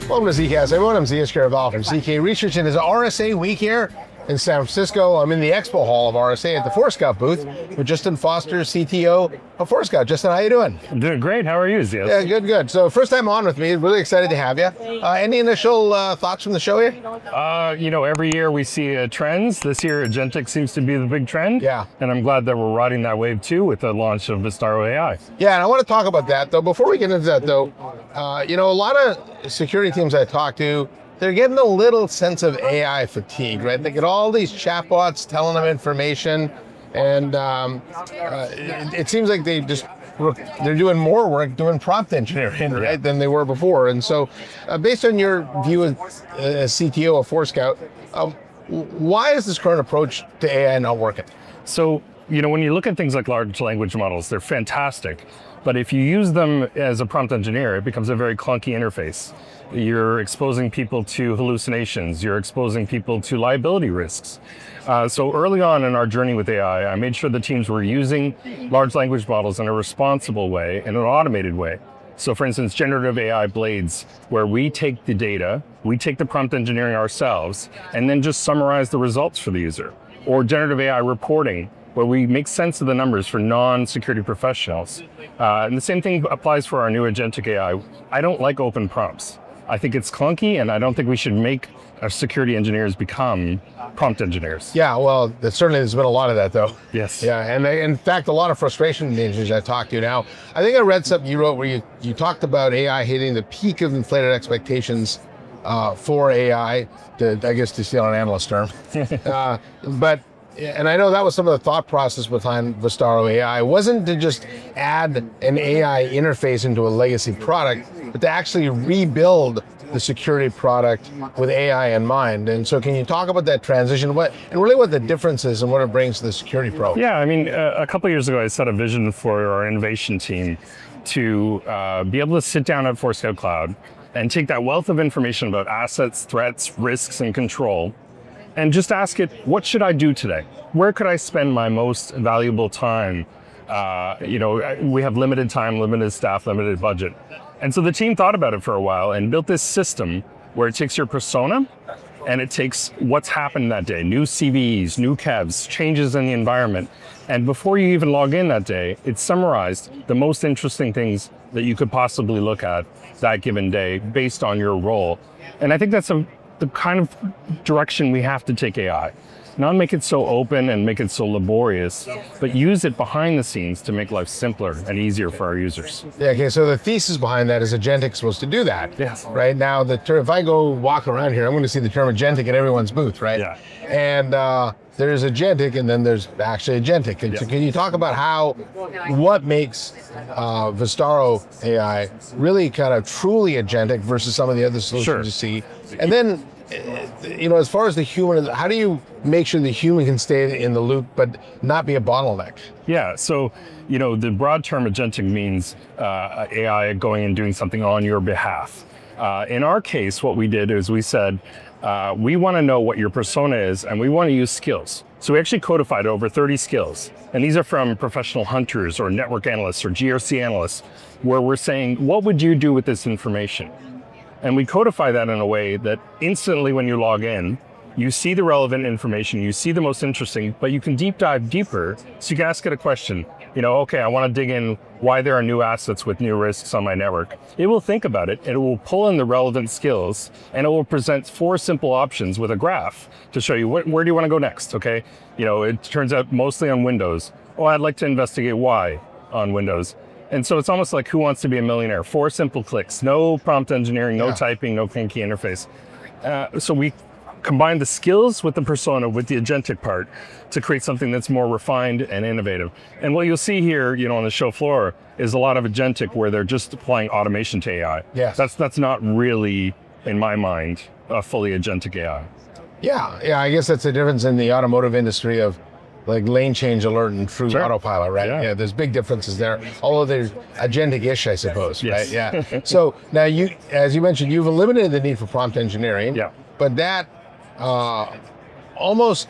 Welcome to ZKast, everyone. I'm Zeus Kerravala from ZK Research, and it's RSA week here in San Francisco. I'm in the expo hall of RSA at the Forescout booth with Justin Foster, CTO of Forescout. Justin, how you doing? I'm doing great. How are you, Zeus? Yeah, good. So first time on with me. Really excited to have you. Any initial thoughts from the show here? Every year we see trends. This year, agentic seems to be the big trend. Yeah. And I'm glad that we're riding that wave too with the launch of VistaroAI. Yeah, and I want to talk about that though. Before we get into that though, a lot of security teams I talk to, they're getting a little sense of AI fatigue, right? They get all these chatbots telling them information, and it seems like they're doing more work doing prompt engineering, right, than they were before. And so, based on your view as CTO of Forescout, why is this current approach to AI not working? So, when you look at things like large language models, they're fantastic. But if you use them as a prompt engineer, it becomes a very clunky interface. You're exposing people to hallucinations. You're exposing people to liability risks. So early on in our journey with AI, I made sure the teams were using large language models in a responsible way, in an automated way. So for instance, generative AI blades, where we take the data, we take the prompt engineering ourselves, and then just summarize the results for the user. Or generative AI reporting, where we make sense of the numbers for non-security professionals. And the same thing applies for our new agentic AI. I don't like open prompts. I think it's clunky, and I don't think we should make our security engineers become prompt engineers. Yeah, well, certainly there's been a lot of that though. Yes. Yeah, and in fact, a lot of frustration in the engineers I talked to now. I think I read something you wrote where you talked about AI hitting the peak of inflated expectations for AI, to steal an analyst term. And I know that was some of the thought process behind VistaroAI. It wasn't to just add an AI interface into a legacy product, but to actually rebuild the security product with AI in mind. And so can you talk about that transition, what the difference is and what it brings to the security pro? Yeah, a couple of years ago, I set a vision for our innovation team to be able to sit down at Forescout Cloud and take that wealth of information about assets, threats, risks, and control, and just ask it, what should I do today? Where could I spend my most valuable time? We have limited time, limited staff, limited budget. And so the team thought about it for a while and built this system where it takes your persona and it takes what's happened that day, new CVEs, new KEVs, changes in the environment. And before you even log in that day, it summarized the most interesting things that you could possibly look at that given day based on your role. And I think that's the kind of direction we have to take AI. Not make it so open and make it so laborious, but use it behind the scenes to make life simpler and easier for our users. Yeah, okay, so the thesis behind that is agentic's supposed to do that. Yes. Right now, if I go walk around here, I'm going to see the term agentic at everyone's booth, right? Yeah. And there's agentic and then there's actually agentic. And so can you talk about what makes VistaroAI really kind of truly agentic versus some of the other solutions you see? And then, as far as the human, how do you make sure the human can stay in the loop but not be a bottleneck? Yeah, so, the broad term agentic means AI going and doing something on your behalf. In our case, what we did is we said, we want to know what your persona is, and we want to use skills. So we actually codified over 30 skills. And these are from professional hunters or network analysts or GRC analysts, where we're saying, what would you do with this information? And we codify that in a way that instantly when you log in, you see the relevant information, you see the most interesting, but you can deep dive deeper. So you can ask it a question, I want to dig in why there are new assets with new risks on my network. It will think about it, and it will pull in the relevant skills, and it will present 4 simple options with a graph to show you where do you want to go next, okay? It turns out mostly on Windows. I'd like to investigate why on Windows. And so it's almost like Who Wants to Be a Millionaire? 4 simple clicks, no prompt engineering, no typing, no clunky interface. So we combine the skills with the persona, with the agentic part, to create something that's more refined and innovative. And what you'll see here, on the show floor, is a lot of agentic where they're just applying automation to AI. Yes. That's not really, in my mind, a fully agentic AI. Yeah, I guess that's the difference in the automotive industry of like lane change alert and true autopilot, right? Yeah, there's big differences there. Although they're agentic-ish, I suppose, right? Yeah. So now as you mentioned, you've eliminated the need for prompt engineering. Yeah. But that almost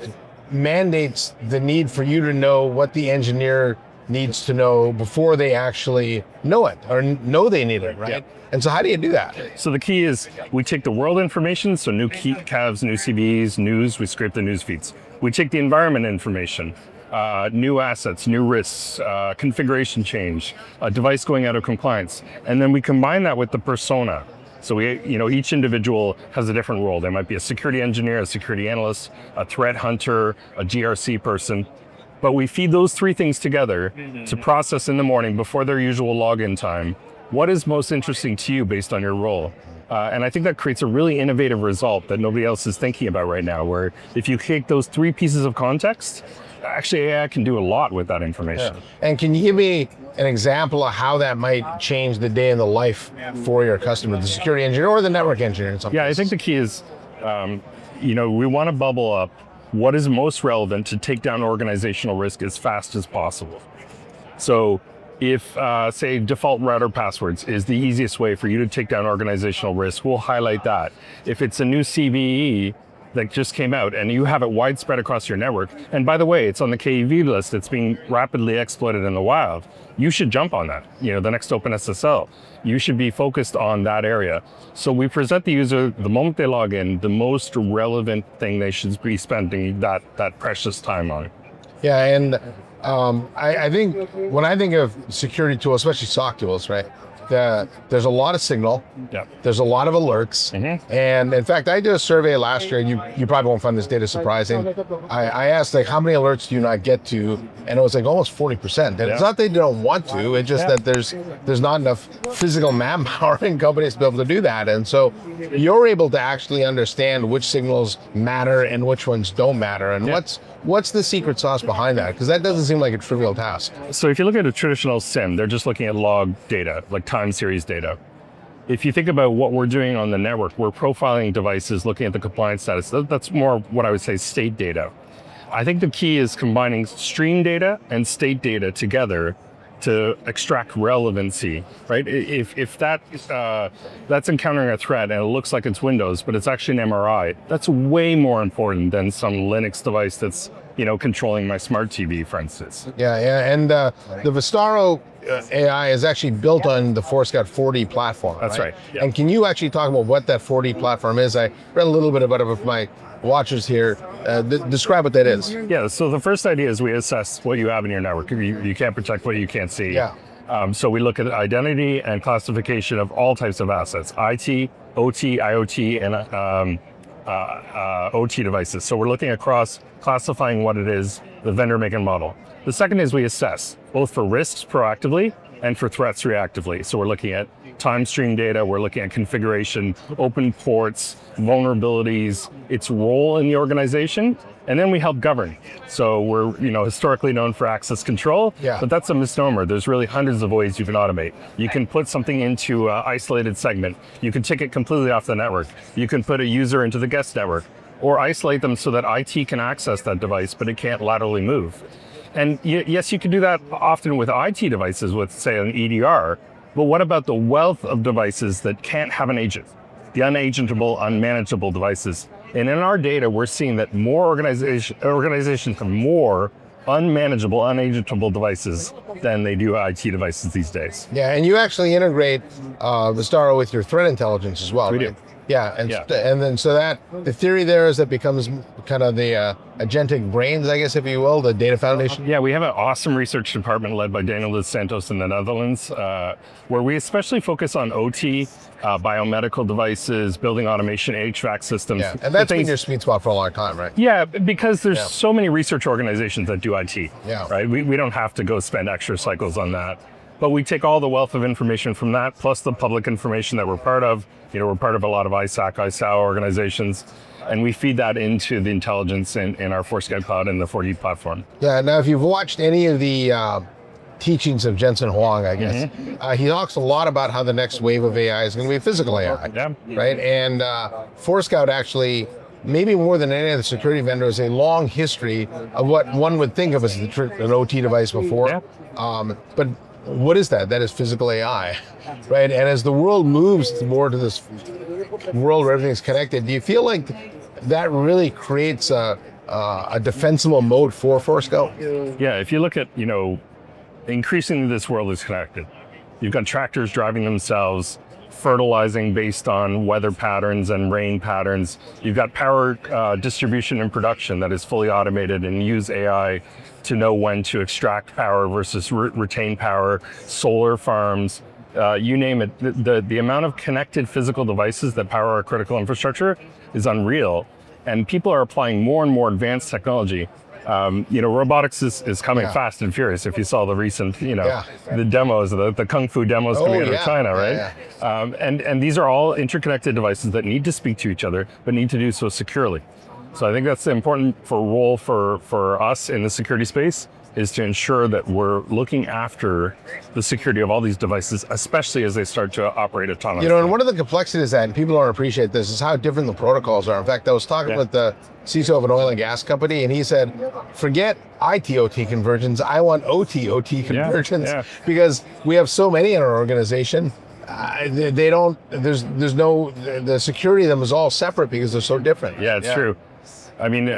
mandates the need for you to know what the engineer needs to know before they actually know it or know they need it, right? And so how do you do that? So the key is we take the world information, so new key calves, new CVEs, news, we scrape the news feeds. We take the environment information, new assets, new risks, configuration change, a device going out of compliance, and then we combine that with the persona. So each individual has a different role. There might be a security engineer, a security analyst, a threat hunter, a GRC person. But we feed those three things together to process in the morning before their usual login time. What is most interesting to you based on your role? And I think that creates a really innovative result that nobody else is thinking about right now, where if you take those three pieces of context, actually AI can do a lot with that information. And can you give me an example of how that might change the day in the life for your customer, the security engineer or the network engineer in some Yeah, cases? I think the key is, we want to bubble up what is most relevant to take down organizational risk as fast as possible. So if, say, default router passwords is the easiest way for you to take down organizational risk, we'll highlight that. If it's a new CVE that just came out and you have it widespread across your network, and by the way, it's on the KEV list, it's being rapidly exploited in the wild, you should jump on that. The next OpenSSL. You should be focused on that area. So we present the user, the moment they log in, the most relevant thing they should be spending that precious time on. Yeah, and I think when I think of security tools, especially SOC tools, right? There's a lot of signal. Yeah. There's a lot of alerts. And in fact, I did a survey last year, and you probably won't find this data surprising. I asked how many alerts do you not get to? And it was almost 40%. And it's not that they don't want to, it's just that there's not enough physical manpower in companies to be able to do that. And so you're able to actually understand which signals matter and which ones don't matter. And what's the secret sauce behind that? Because that doesn't seem like a trivial task. So if you look at a traditional SIM, they're just looking at log data, like time series data. If you think about what we're doing on the network, we're profiling devices, looking at the compliance status. That's more what I would say state data. I think the key is combining stream data and state data together to extract relevancy, right? If that's encountering a threat and it looks like it's Windows, but it's actually an MRI, that's way more important than some Linux device that's controlling my smart TV, for instance. Yeah, and the VistaroAI is actually built on the Forescout 4D platform. That's right. Yeah. And can you actually talk about what that 4D platform is? I read a little bit about it with my watchers here. Describe what that is. Yeah, so the first idea is we assess what you have in your network. You can't protect what you can't see. Yeah. So we look at identity and classification of all types of assets, IT, OT, IoT, and OT devices. So we're looking across classifying what it is, the vendor make and model. The second is we assess, both for risks proactively and for threats reactively. So we're looking at time stream data, we're looking at configuration, open ports, vulnerabilities, its role in the organization, and then we help govern. So we're historically known for access control, but that's a misnomer. There's really hundreds of ways you can automate. You can put something into an isolated segment. You can take it completely off the network. You can put a user into the guest network, or isolate them so that IT can access that device, but it can't laterally move. And yes, you can do that often with IT devices with, say, an EDR, but what about the wealth of devices that can't have an agent? The unagentable, unmanageable devices. And in our data, we're seeing that more organizations have more unmanageable, unagentable devices than they do IT devices these days. Yeah, and you actually integrate Vistara with your threat intelligence as well, We right? do. Yeah, and then so that the theory there is that becomes kind of the agentic brains, I guess, if you will, the data foundation. Yeah, we have an awesome research department led by Daniel dos Santos in the Netherlands, where we especially focus on OT, biomedical devices, building automation, HVAC systems. Yeah, and that's been your sweet spot for a long time, right? Yeah, because there's so many research organizations that do IT, right? We don't have to go spend extra cycles on that. But we take all the wealth of information from that, plus the public information that we're part of. We're part of a lot of ISAC, ISAO organizations, and we feed that into the intelligence in our Forescout cloud and the 4D platform. Yeah, now if you've watched any of the teachings of Jensen Huang, I guess, he talks a lot about how the next wave of AI is going to be physical AI, right? And Forescout actually, maybe more than any other security vendor, has a long history of what one would think of as an OT device before. But what is that? That is physical AI, right? And as the world moves more to this world where everything's connected, do you feel like that really creates a defensible mode for Forescout? Yeah, if you look at, increasingly this world is connected. You've got tractors driving themselves, fertilizing based on weather patterns and rain patterns. You've got power distribution and production that is fully automated and use AI to know when to extract power versus retain power, solar farms, you name it. The amount of connected physical devices that power our critical infrastructure is unreal. And people are applying more and more advanced technology. Robotics is coming fast and furious. If you saw the recent, the demos, the kung fu demos coming out of China, right? And these are all interconnected devices that need to speak to each other, but need to do so securely. So I think that's the important role for us in the security space, is to ensure that we're looking after the security of all these devices, especially as they start to operate autonomously. And one of the complexities that, and people don't appreciate this, is how different the protocols are. In fact, I was talking with the CTO of an oil and gas company, and he said, forget IT-OT convergence, I want OT-OT convergence, because we have so many in our organization. The security of them is all separate because they're so different. Yeah, it's true. I mean,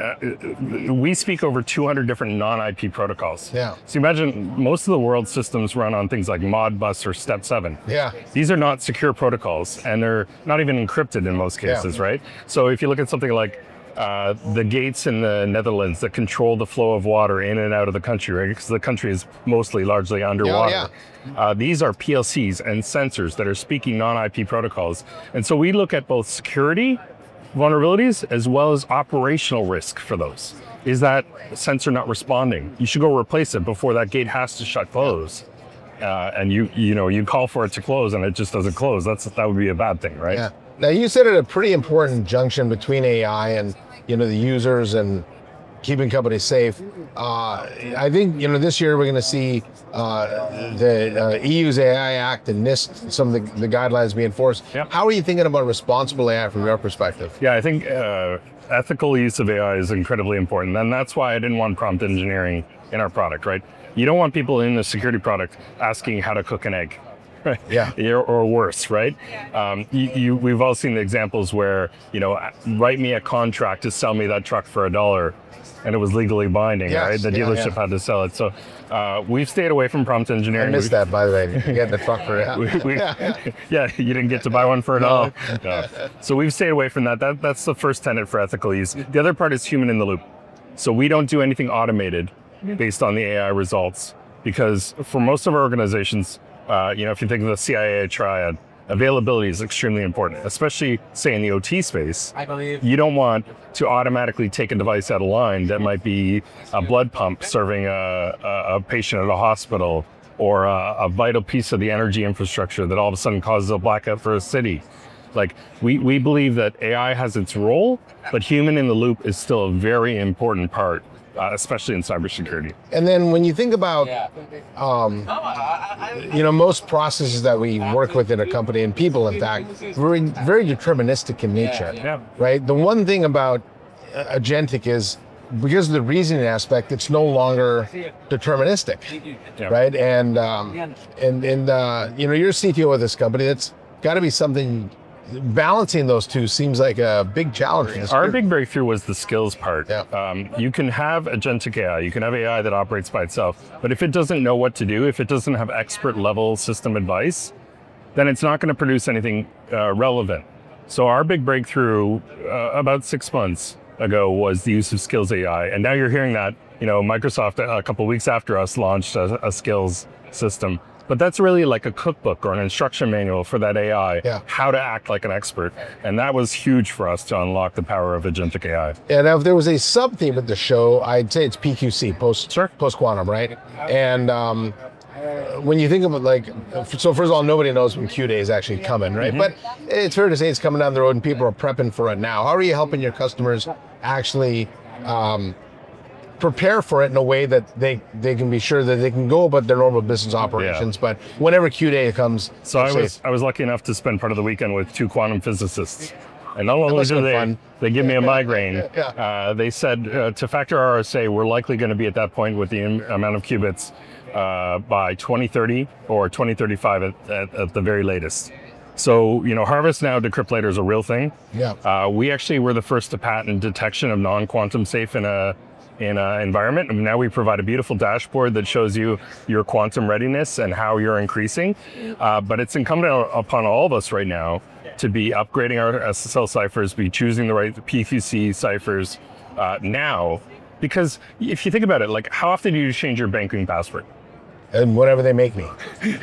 we speak over 200 different non-IP protocols. Yeah. So imagine most of the world's systems run on things like Modbus or Step 7. Yeah. These are not secure protocols, and they're not even encrypted in most cases, right? So if you look at something like the gates in the Netherlands that control the flow of water in and out of the country, right? Because the country is mostly largely underwater. These are PLCs and sensors that are speaking non-IP protocols. And so we look at both security vulnerabilities as well as operational risk for those. Is that sensor not responding? You should go replace it before that gate has to close. And you call for it to close and it just doesn't close. That would be a bad thing, right? Yeah. Now you said at a pretty important junction between AI and the users and keeping companies safe. I think this year we're going to see the EU's AI Act and NIST, some of the guidelines being enforced. How are you thinking about responsible AI from your perspective? Yeah, I think ethical use of AI is incredibly important, and that's why I didn't want prompt engineering in our product, right? You don't want people in the security product asking how to cook an egg. Right. Yeah. Or worse, right? We've all seen the examples where, write me a contract to sell me that truck for $1, and it was legally binding, right? The dealership had to sell it. So we've stayed away from prompt engineering. I missed that, by the way. You get the truck for it. You didn't get to buy one for $1. No. So we've stayed away from that. That's the first tenet for ethical use. The other part is human in the loop. So we don't do anything automated based on the AI results, because for most of our organizations, if you think of the CIA triad, availability is extremely important, especially, say, in the OT space. I believe you don't want to automatically take a device out of line that might be a blood pump serving a patient at a hospital, or a vital piece of the energy infrastructure that all of a sudden causes a blackout for a city. Like, we believe that AI has its role, but human in the loop is still a very important part, especially in cybersecurity. And then when you think about, most processes that we work with in a company, and people, in fact, very, very deterministic in nature, right? The one thing about agentic is, because of the reasoning aspect, it's no longer deterministic, right? And you're CTO of this company. That's got to be something. Balancing those two seems like a big challenge. Our big breakthrough was the skills part. Yeah. You can have agentic AI, you can have AI that operates by itself, but if it doesn't know what to do, if it doesn't have expert level system advice, then it's not going to produce anything relevant. So our big breakthrough about 6 months ago was the use of skills AI. And now you're hearing that, Microsoft a couple of weeks after us launched a skills system. But that's really like a cookbook or an instruction manual for that AI, how to act like an expert. And that was huge for us to unlock the power of agentic AI. And if there was a sub-theme at the show, I'd say it's PQC, post-quantum, right? And when you think of it, so first of all, nobody knows when Q-Day is actually coming, right? But it's fair to say it's coming down the road and people are prepping for it now. How are you helping your customers actually prepare for it in a way that they can be sure that they can go about their normal business operations, but whenever Q-Day comes, so I was lucky enough to spend part of the weekend with 2 quantum physicists, and not only do they give me a migraine, they said to factor RSA, we're likely going to be at that point with the amount of qubits by 2030 or 2035 at the very latest. So, harvest now, decrypt later is a real thing. We actually were the first to patent detection of non-quantum safe in in an environment. And now we provide a beautiful dashboard that shows you your quantum readiness and how you're increasing. But it's incumbent upon all of us right now to be upgrading our SSL ciphers, be choosing the right PQC ciphers now. Because if you think about it, like how often do you change your banking password? And whatever they make me.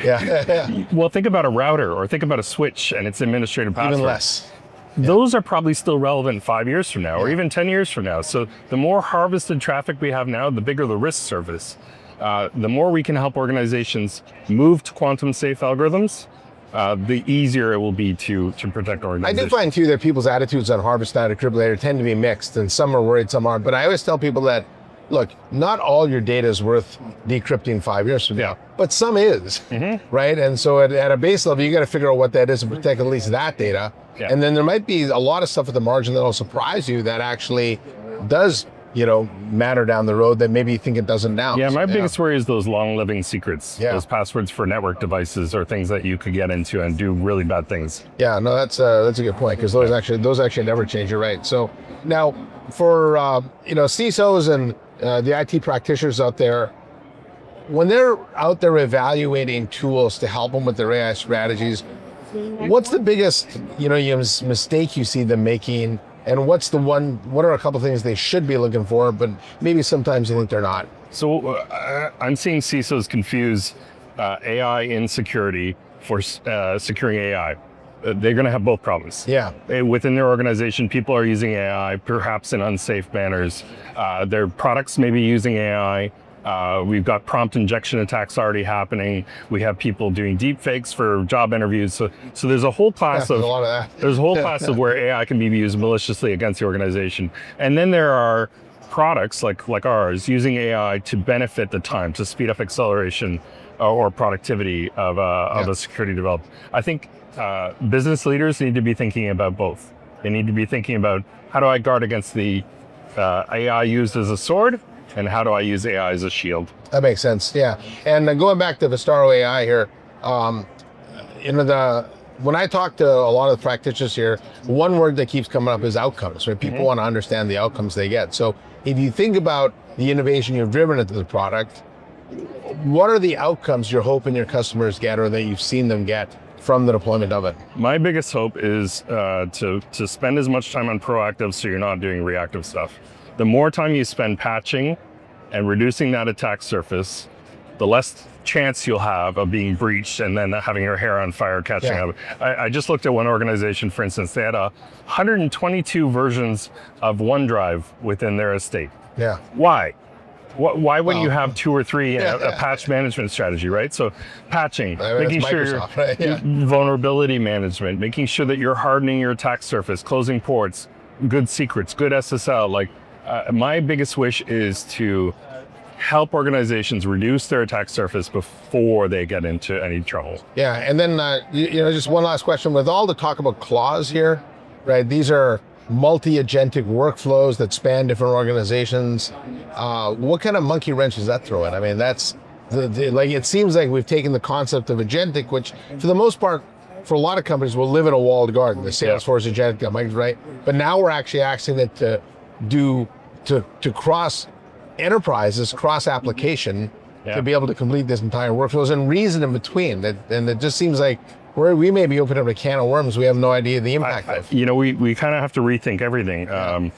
Yeah. Well, think about a router or think about a switch and its administrative password. Even less. Those are probably still relevant 5 years from now or even 10 years from now. So the more harvested traffic we have now, the bigger the risk surface. The more we can help organizations move to quantum safe algorithms, the easier it will be to protect organizations. I do find too that people's attitudes on harvest data defibrillator tend to be mixed, and some are worried, some aren't. But I always tell people that, look, not all your data is worth decrypting 5 years from now, but some is, right? And so at a base level, you got to figure out what that is and protect at least that data. Yeah. And then there might be a lot of stuff at the margin that'll surprise you that actually does, matter down the road that maybe you think it doesn't now. Yeah, my biggest worry is those long-living secrets, those passwords for network devices or things that you could get into and do really bad things. Yeah, no, that's a good point because those actually never change. You're right. So now for CISOs and the IT practitioners out there, when they're out there evaluating tools to help them with their AI strategies, what's the biggest mistake you see them making? And what are a couple things they should be looking for, but maybe sometimes you think they're not? So I'm seeing CISOs confuse AI in security for securing AI. They're going to have both problems. Yeah. Within their organization, people are using AI, perhaps in unsafe manners. Their products may be using AI. We've got prompt injection attacks already happening. We have people doing deep fakes for job interviews. So there's a whole class of that. There's a whole class of where AI can be used maliciously against the organization. And then there are products like ours using AI to benefit the time, to speed up acceleration or productivity of a security development. I think business leaders need to be thinking about both. They need to be thinking about how do I guard against the AI used as a sword, and how do I use AI as a shield? That makes sense, yeah. And going back to VistaroAI here, when I talk to a lot of the practitioners here, one word that keeps coming up is outcomes, right? People want to understand the outcomes they get. So if you think about the innovation you've driven into the product, what are the outcomes you're hoping your customers get or that you've seen them get from the deployment of it? My biggest hope is to spend as much time on proactive so you're not doing reactive stuff. The more time you spend patching and reducing that attack surface, the less chance you'll have of being breached and then having your hair on fire catching up. I just looked at one organization, for instance, they had 122 versions of OneDrive within their estate. Yeah. Why? Why wouldn't you have 2 or 3 in a patch management strategy, right? So patching, making sure vulnerability management, making sure that you're hardening your attack surface, closing ports, good secrets, good SSL. My biggest wish is to help organizations reduce their attack surface before they get into any trouble. Yeah, and then just one last question. With all the talk about clause here, right? These are multi-agentic workflows that span different organizations. What kind of monkey wrench does that throw in? I mean, that's it seems like we've taken the concept of agentic, which for the most part, for a lot of companies, will live in a walled garden. The Salesforce agentic, right? But now we're actually asking it to cross enterprises, cross application, to be able to complete this entire workflows and reason in between. And it just seems like we may be opening up a can of worms we have no idea the impact of. We kind of have to rethink everything. I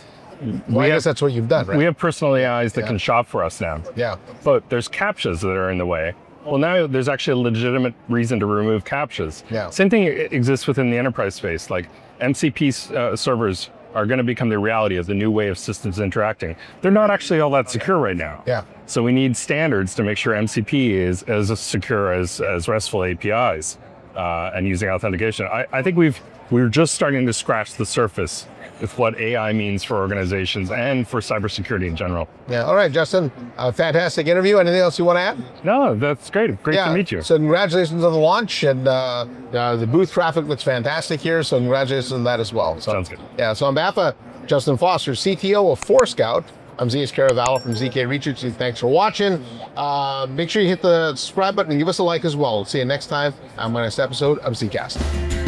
guess that's what you've done, right? We have personal AIs that can shop for us now. Yeah. But there's CAPTCHAs that are in the way. Well, now there's actually a legitimate reason to remove CAPTCHAs. Yeah. Same thing exists within the enterprise space. Like MCP servers are going to become the reality of the new way of systems interacting. They're not actually all that secure right now. Yeah. So we need standards to make sure MCP is as secure as RESTful APIs and using authentication. I think we're just starting to scratch the surface with what AI means for organizations and for cybersecurity in general. Yeah. All right, Justin. Fantastic interview. Anything else you want to add? No, that's great. Great to meet you. So congratulations on the launch, and the booth traffic looks fantastic here. So congratulations on that as well. So, sounds good. Yeah. So on behalf of Justin Foster, CTO of Forescout, I'm Zeus Kerravala from ZK Research. Thanks for watching. Make sure you hit the subscribe button and give us a like as well. We'll see you next time on my next episode of ZKast.